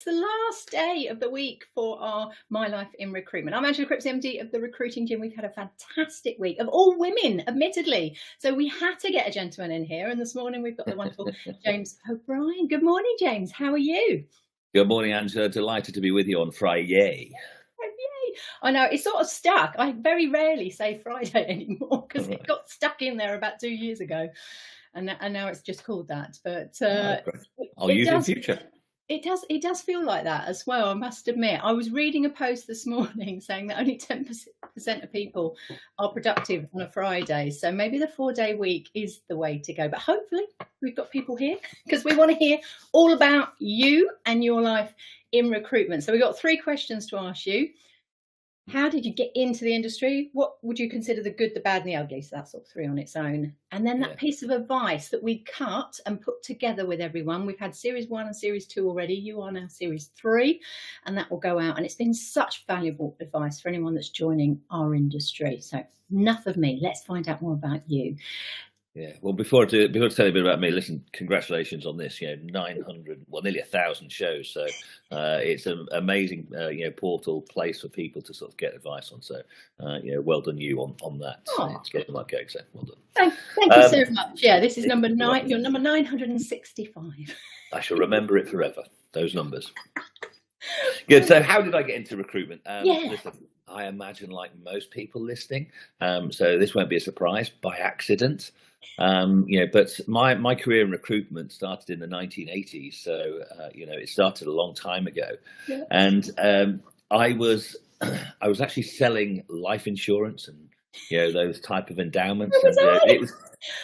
It's the last day of the week for our My Life in Recruitment. I'm Angela Cripps, MD of the Recruiting Gym. We've had a fantastic week of all women, admittedly. So we had to get a gentleman in here. And this morning we've got the wonderful James O'Brien. Good morning, James. How are you? Good morning, Angela. Delighted to be with you on Friday. Oh, yay. I know it's sort of stuck. I very rarely say Friday anymore because it Right. got stuck in there about 2 years ago. And now it's just called that. But Great. it, I'll it use it in does. future. It does feel like that as well, I must admit. I was reading a post this morning saying that only 10% of people are productive on a Friday. So maybe the 4-day week is the way to go. But hopefully we've got people here because we want to hear all about you and your life in recruitment. So we've got 3 questions to ask you. How did you get into the industry? What would you consider the good, the bad, and the ugly? So that's sort of 3 on its own. And then that Yeah. piece of advice that we cut and put together with everyone. We've had series 1 and series 2 already. You are now series 3, and that will go out. And it's been such valuable advice for anyone that's joining our industry. So enough of me. Let's find out more about you. Yeah. Well, before to tell you a bit about me, listen, congratulations on this. 900, well, nearly 1,000 shows. So it's an amazing, portal place for people to sort of get advice on. So, well done you on that. Oh, It's getting like cake. So well done. thank you so Um, much. Yeah, this is number You're 9. welcome. You're number 965. I shall remember it forever. Those numbers. Good. So, how did I get into recruitment? Yeah. Listen, I imagine, like most people listening, so this won't be a surprise, by accident. But my career in recruitment started in the 1980s, so it started a long time ago, Yeah. and I was I was actually selling life insurance and those type of endowments, Where was and I? it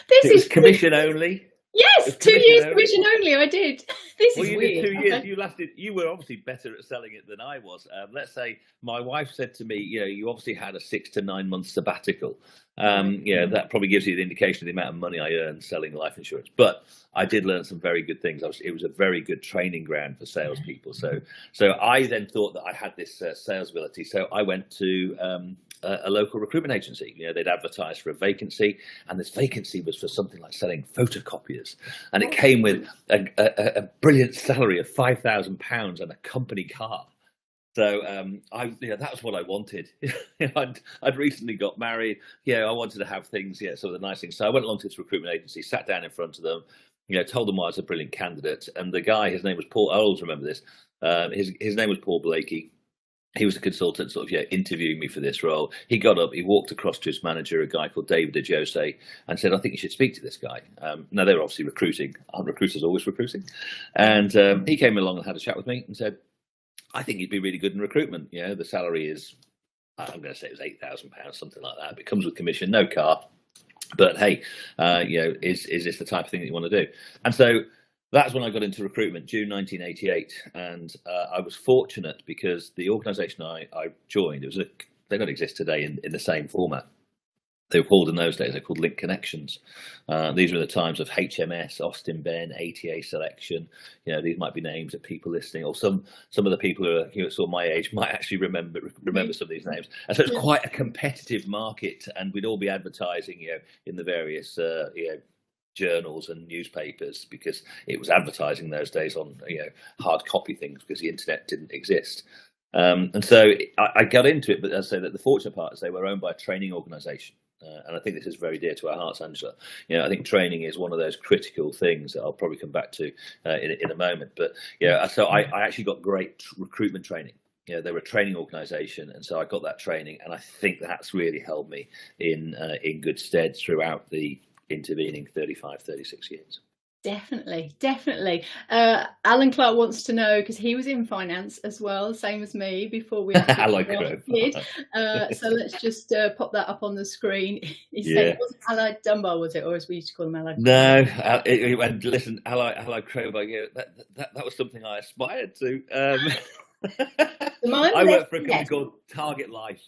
This was is commission only. It Yes, was 2 commission years only. commission only. I did. This Well, is you did weird. 2 years. Okay. You were obviously better at selling it than I was. Let's say my wife said to me, you obviously had a 6 to 9 month sabbatical. Right. That probably gives you the indication of the amount of money I earned selling life insurance. But I did learn some very good things. It was a very good training ground for salespeople. So I then thought that I had this sales ability. So I went to a local recruitment agency. They'd advertised for a vacancy, and this vacancy was for something like selling photocopiers, and it came with a brilliant salary of £5,000 and a company car. So that was what I wanted. I'd recently got married. I wanted to have things, sort of the nice things. So I went along to this recruitment agency, sat down in front of them, told them I was a brilliant candidate. And the guy, his name was Paul. I always remember this. His name was Paul Blakey. He was a consultant, sort of, interviewing me for this role. He got up, he walked across to his manager, a guy called David Ajose, and said, "I think you should speak to this guy." Now, they were obviously recruiting. Aren't recruiters always recruiting? And he came along and had a chat with me and said, "I think you'd be really good in recruitment. The salary is, I'm going to say it was £8,000, something like that. It comes with commission, no car. But hey, is this the type of thing that you want to do?" And so that's when I got into recruitment, June 1988, and I was fortunate because the organisation I joined, they don't exist today in the same format. They were called in those days, they're called Link Connections. These were the times of HMS, Austin Ben, ATA Selection. These might be names that people listening, or some of the people who are sort of my age might actually remember some of these names. And so it's Yeah. quite a competitive market, and we'd all be advertising, in the various journals and newspapers, because it was advertising those days on hard copy things, because the internet didn't exist. And so I got into it, but as I say, that the fortunate part is they were owned by a training organisation. And I think this is very dear to our hearts, Angela. I think training is one of those critical things that I'll probably come back to in a moment. But so I actually got great recruitment training. They were a training organisation, and so I got that training, and I think that's really held me in good stead throughout the intervening 35, 36 years. Definitely. Alan Clark wants to know, because he was in finance as well, same as me, before we actually I like growth. So let's just pop that up on the screen. He said it Yeah. wasn't Allied Dunbar, was it? Or as we used to call him, Allied No, and listen, Allied Crowbar, that was something I aspired to. Mine I was worked for a company yes. called Target Life.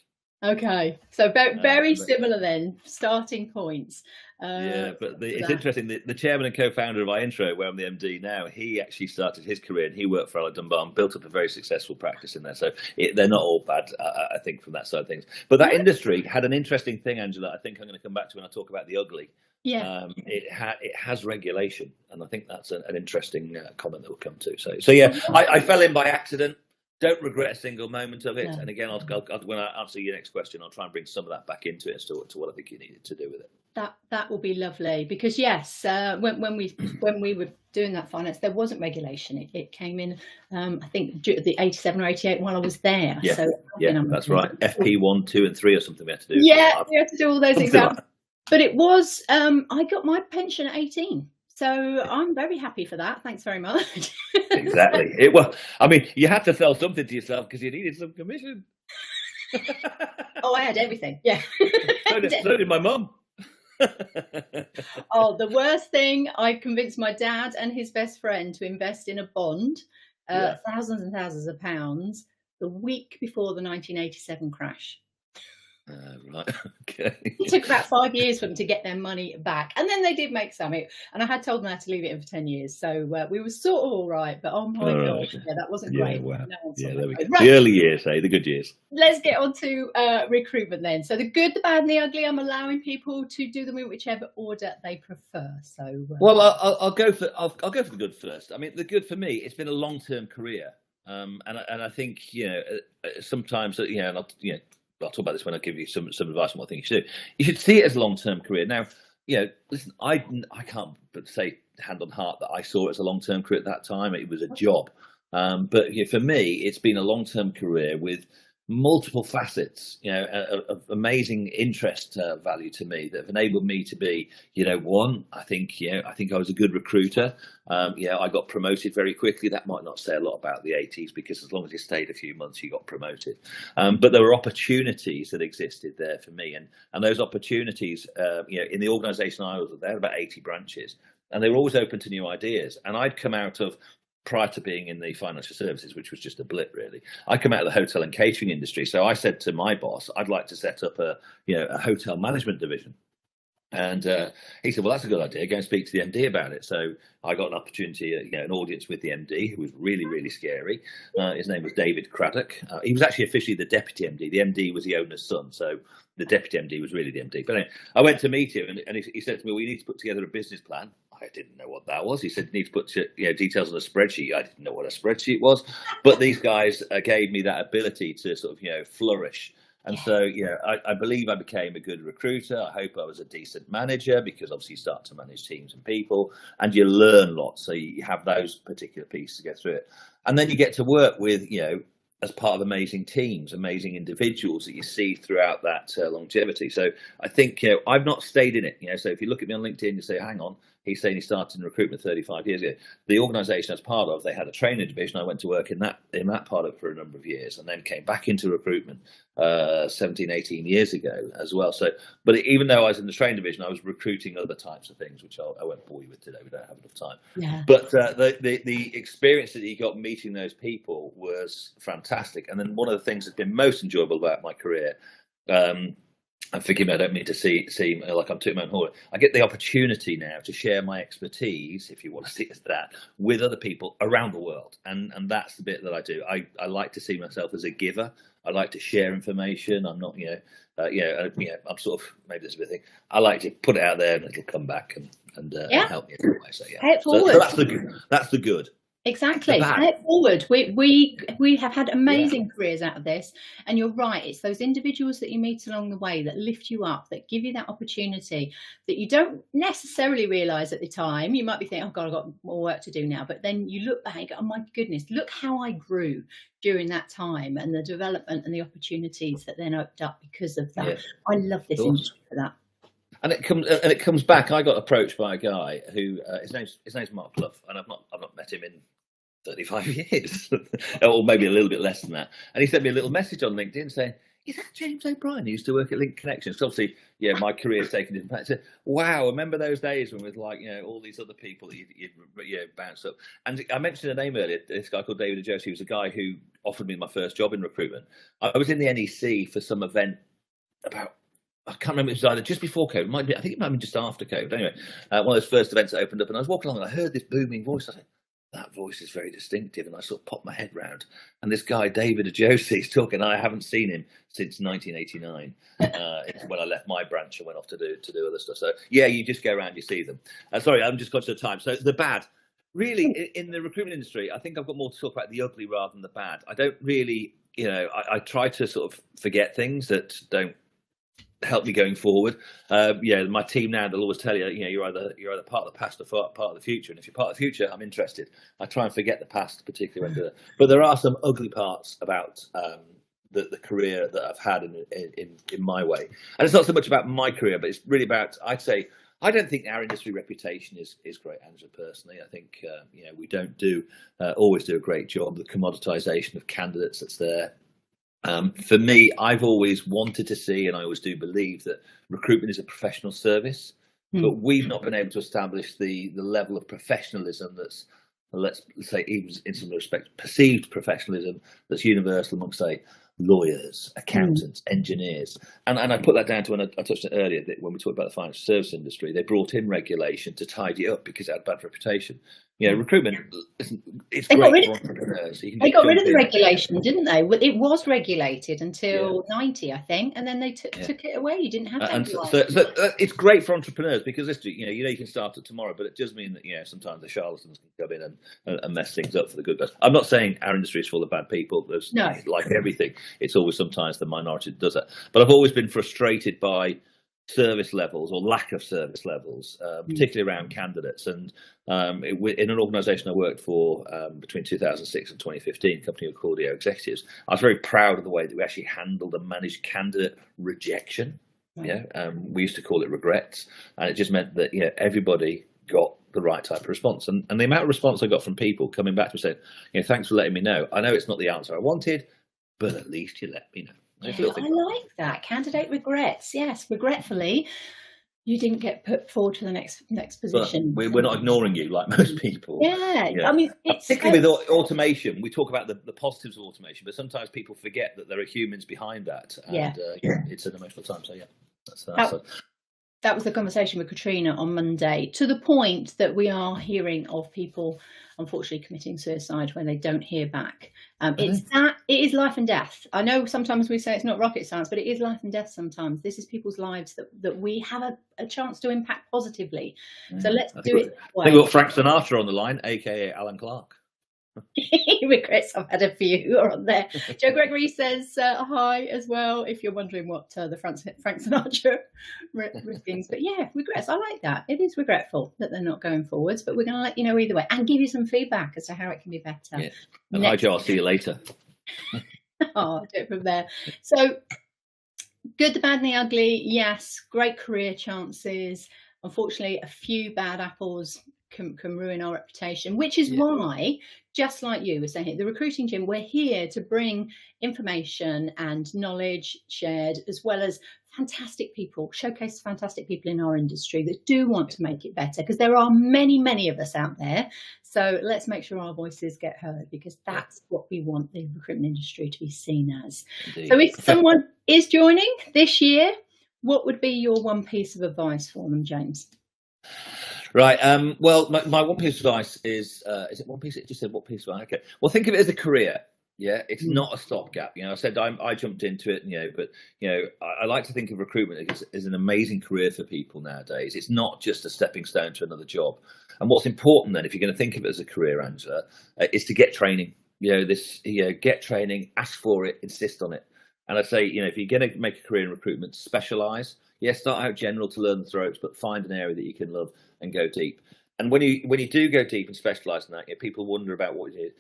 Okay, so very But similar then, starting points. but For it's that. interesting. The chairman and co-founder of iIntro, where I'm the MD now, he actually started his career and he worked for Allied Dunbar and built up a very successful practice in there. So they're not all bad, I think, from that side of things. But that industry had an interesting thing, Angela. I think I'm going to come back to when I talk about the ugly. Yeah. It has regulation, and I think that's an interesting comment that we'll come to. So yeah, I fell in by accident. Don't regret a single moment of it. No. And again, when I answer your next question, I'll try and bring some of that back into it as to what I think you needed to do with it. That will be lovely, because yes, when we were doing that finance, there wasn't regulation. It came in, I think the 87 or 88 while I was there. Yeah, so that's right. FP 1, 2, and 3 or something we had to do. Yeah, we had to do all those exams. But it was, I got my pension at 18. So I'm very happy for that. Thanks very much. Exactly. I mean, you had to sell something to yourself because you needed some commission. Oh, I had everything. Yeah. So did my mum. Oh, the worst thing, I convinced my dad and his best friend to invest in a bond, thousands and thousands of pounds, the week before the 1987 crash. Right. Okay. It took about 5 years for them to get their money back, and then they did make some. And I had told them how to leave it in for 10 years, so we were sort of all right. But oh my gosh, that wasn't great. Wow. No, there we go. Right. The early years, the good years. Let's get on to recruitment then. So the good, the bad, and the ugly. I'm allowing people to do them in whichever order they prefer. So well, I'll go for the good first. I mean, the good for me, it's been a long-term career, and I think sometimes and I'll talk about this when I give you some advice on what I think you should do. You should see it as a long-term career. Now, listen, I can't but say hand on heart that I saw it as a long-term career at that time. It was a job. But for me, it's been a long-term career with multiple facets, of amazing interest value to me that have enabled me to be, one, I think I was a good recruiter. I got promoted very quickly. That might not say a lot about the 80s, because as long as you stayed a few months, you got promoted. But there were opportunities that existed there for me. And those opportunities, in the organisation I was at, there were about 80 branches, and they were always open to new ideas. And I'd come out of, prior to being in the financial services, which was just a blip really, I come out of the hotel and catering industry. So I said to my boss, I'd like to set up a hotel management division. And he said, well, that's a good idea. Go and speak to the MD about it. So I got an opportunity, an audience with the MD, who was really, really scary. His name was David Craddock. He was actually officially the deputy MD. The MD was the owner's son. So the deputy MD was really the MD. But anyway, I went to meet him, and he said to me, well, you need to put together a business plan. I didn't know what that was. He said, you need to put details on a spreadsheet. I didn't know what a spreadsheet was. But these guys gave me that ability to sort of, flourish. And so, I believe I became a good recruiter. I hope I was a decent manager, because obviously you start to manage teams and people, and you learn lots. So you have those particular pieces to get through it. And then you get to work with, as part of amazing teams, amazing individuals that you see throughout that longevity. So I think, I've not stayed in it. So if you look at me on LinkedIn, you say, hang on, he's saying he started in recruitment 35 years ago. The organisation I was part of, they had a training division. I went to work in that part of it for a number of years, and then came back into recruitment 17, 18 years ago as well. So, but even though I was in the training division, I was recruiting other types of things, which I won't bore you with today. We don't have enough time. Yeah. But the experience that you got meeting those people was fantastic. And then one of the things that's been most enjoyable about my career, and forgive me, I don't mean to seem like I'm tooting my own horn. I get the opportunity now to share my expertise, if you want to see it as that, with other people around the world, and that's the bit that I do. I like to see myself as a giver. I like to share information. I'm not, I'm sort of, maybe there's a bit of thing. I like to put it out there, and it'll come back and help me in some way. So yeah, head forward. So that's the good. Exactly. Head forward. We have had amazing careers out of this, and you're right. It's those individuals that you meet along the way that lift you up, that give you that opportunity that you don't necessarily realise at the time. You might be thinking, "Oh God, I've got more work to do now," but then you look back and go, "Oh my goodness, look how I grew during that time, and the development and the opportunities that then opened up because of that." Yeah. I love this industry for that. And it comes back. I got approached by a guy who his name's Mark Clough, and I've not met him in 35 years, or maybe a little bit less than that. And he sent me a little message on LinkedIn saying, "Is that James O'Brien who used to work at Link Connections?" So obviously, my career's taken different paths. Said, "Wow, remember those days when with all these other people that you'd bounce up?" And I mentioned a name earlier. This guy called David Josie, who was a guy who offered me my first job in recruitment. I was in the NEC for some event about, I can't remember, it was either just before COVID. I think it might have been just after COVID. Anyway, one of those first events that opened up, and I was walking along and I heard this booming voice. I said, that voice is very distinctive. And I sort of popped my head round, and this guy, David Ajosi, is talking. I haven't seen him since 1989. It's when I left my branch and went off to do other stuff. So yeah, you just go around, you see them. Sorry, I'm just conscious of time. So the bad, really, in the recruitment industry, I think I've got more to talk about the ugly rather than the bad. I don't really, I try to sort of forget things that don't help me going forward. My team now, they'll always tell you, you're either part of the past or part of the future. And if you're part of the future, I'm interested. I try and forget the past, particularly but there are some ugly parts about the career that I've had in my way. And it's not so much about my career, but it's really about, I'd say, I don't think our industry reputation is great, Angela, personally. I think, we don't always do a great job. The commoditization of candidates that's there. For me, I've always wanted to see, and I always do believe, that recruitment is a professional service, but we've not been able to establish the level of professionalism that's, let's say, even in some respects, perceived professionalism that's universal amongst, say, lawyers, accountants, engineers. And I put that down to when I touched on it earlier, that when we talked about the financial service industry, they brought in regulation to tidy up because it had bad reputation. Recruitment, it's great for entrepreneurs. They got rid of the regulation, didn't they? It was regulated until 90, I think, and then they took it away. You didn't have that. So it's great for entrepreneurs because you can start it tomorrow, but it does mean that sometimes the charlatans can come in and mess things up for the good guys. I'm not saying our industry is full of bad people. There's like everything. It's always sometimes the minority that does that. But I've always been frustrated by service levels or lack of service levels, particularly around candidates. And in an organisation I worked for between 2006 and 2015, a company called Audio Executives, I was very proud of the way that we actually handled and managed candidate rejection. We used to call it regrets, and it just meant that everybody got the right type of response. And the amount of response I got from people coming back to me saying, thanks for letting me know. I know it's not the answer I wanted, but at least you let me know. I like that. Candidate regrets. Yes, regretfully, you didn't get put forward to the next position. But we're not ignoring you like most people. Yeah. I mean, particularly with automation, we talk about the positives of automation, but sometimes people forget that there are humans behind that. And it's an emotional time. So that was the conversation with Katrina on Monday, to the point that we are hearing of people unfortunately committing suicide when they don't hear back. It is life and death. I know sometimes we say it's not rocket science, but it is life and death sometimes. This is people's lives that we have a chance to impact positively. So let's do it. I think we've got Frank Sinatra on the line, aka Alan Clark. Regrets, I've had a few are on there. Joe Gregory says hi as well, if you're wondering what the Frank Sinatra riskings. But yeah, regrets, I like that. It is regretful that they're not going forwards, but we're going to let you know either way and give you some feedback as to how it can be better. And hi Joe, I'll see you later. I'll do it from there. So good, the bad and the ugly. Yes, great career chances. Unfortunately, a few bad apples can ruin our reputation, which is why, just like you were saying here, the Recruiting Gym, we're here to bring information and knowledge shared, as well as fantastic people, showcase fantastic people in our industry that do want to make it better, because there are many of us out there. So let's make sure our voices get heard, because that's what we want the recruitment industry to be seen as. Indeed. So if someone is joining this year, what would be your one piece of advice for them, James? Right. Well, my one piece of advice is it one piece? It just said what piece? Okay. Well, think of it as a career. Yeah, it's not a stopgap. I said I jumped into it, but I like to think of recruitment as an amazing career for people nowadays. It's not just a stepping stone to another job. And what's important then, if you're going to think of it as a career, Angela, is to get training. Get training, ask for it, insist on it. And I'd say, if you're going to make a career in recruitment, specialise. Start out general to learn the ropes, but find an area that you can love and go deep. And when you do go deep and specialise in that, people wonder about what it is.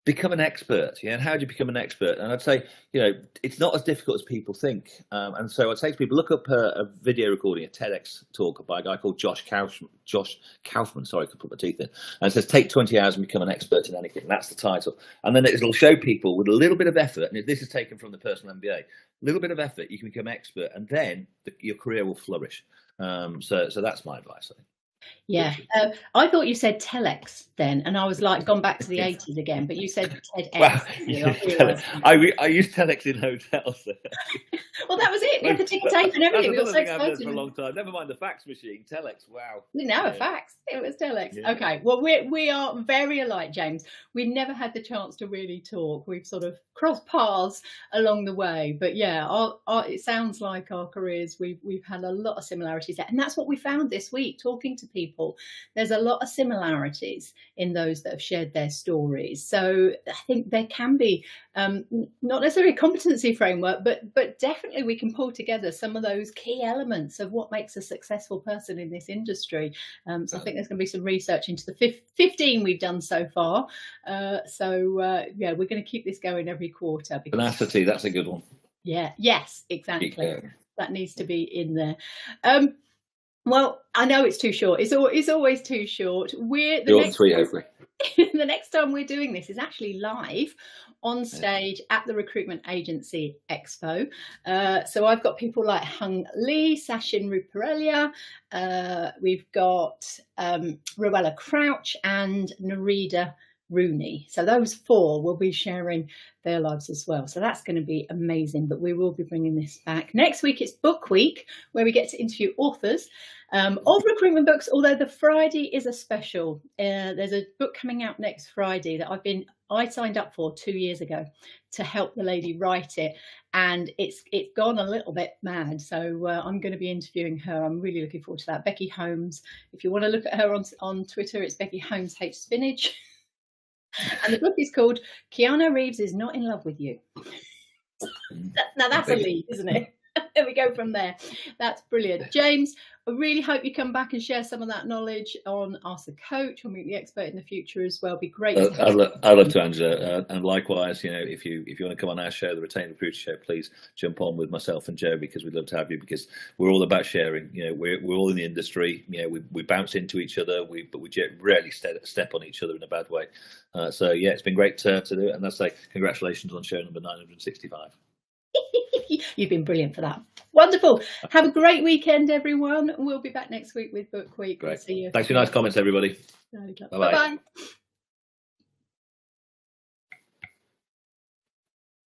Become an expert. And how do you become an expert? And I'd say, it's not as difficult as people think. And so I'd say to people, look up a video recording, a TEDx talk by a guy called Josh Kaufman. Sorry, I could put my teeth in. And it says, take 20 hours and become an expert in anything. And that's the title. And then it'll show people with a little bit of effort, and this is taken from the personal MBA, a little bit of effort, you can become expert, and then your career will flourish. So that's my advice, I think. Yeah, I thought you said telex then, and I was like, gone back to the 80s again, but you said TEDx. Wow. I use telex in hotels. Well, that was it. We had the ticker tape and everything. We got so I've done excited. for a long time. Never mind the fax machine, telex. Wow. We didn't have a fax. It was telex. Yeah. Okay. Well, we are very alike, James. We never had the chance to really talk. We've sort of crossed paths along the way. But yeah, it sounds like our careers, we've had a lot of similarities there. And that's what we found this week, talking to people. There's a lot of similarities in those that have shared their stories. So I think there can be not necessarily a competency framework, but definitely we can pull together some of those key elements of what makes a successful person in this industry. So I think there's going to be some research into the 15 we've done so far. Yeah, we're going to keep this going every quarter. Tenacity, that's a good one. Yeah, yes, exactly. That needs to be in there. Well, I know it's too short. It's always too short. Hopefully. The next time we're doing this is actually live on stage at the Recruitment Agency Expo. So I've got people like Hung Lee, Sachin Ruparelia, we've got Rowella Crouch and Narida Rooney. So those four will be sharing their lives as well. So that's going to be amazing, but we will be bringing this back. Next week it's Book Week, where we get to interview authors of recruitment books, although the Friday is a special. There's a book coming out next Friday that I signed up for 2 years ago to help the lady write it, and it's gone a little bit mad. So I'm going to be interviewing her. I'm really looking forward to that. Becky Holmes. If you want to look at her on Twitter, it's Becky Holmes Hates Spinach. And the book is called Keanu Reeves is Not in Love with You. Now that's a lead, isn't it? There we go from there. That's brilliant. James, I really hope you come back and share some of that knowledge on Ask the Coach or Meet the Expert in the future as well. It'd be great. I'd love to, Angela. And likewise, if you want to come on our show, the Retain Recruiter Show, please jump on with myself and Joe, because we'd love to have you, because we're all about sharing. We're all in the industry. We bounce into each other, but we rarely step on each other in a bad way. So yeah, it's been great to do it. And that's congratulations on show number 965. You've been brilliant for that. Wonderful. Have a great weekend, everyone. We'll be back next week with Book Week. Great. We'll see you. Thanks for your nice comments, everybody. Bye-bye.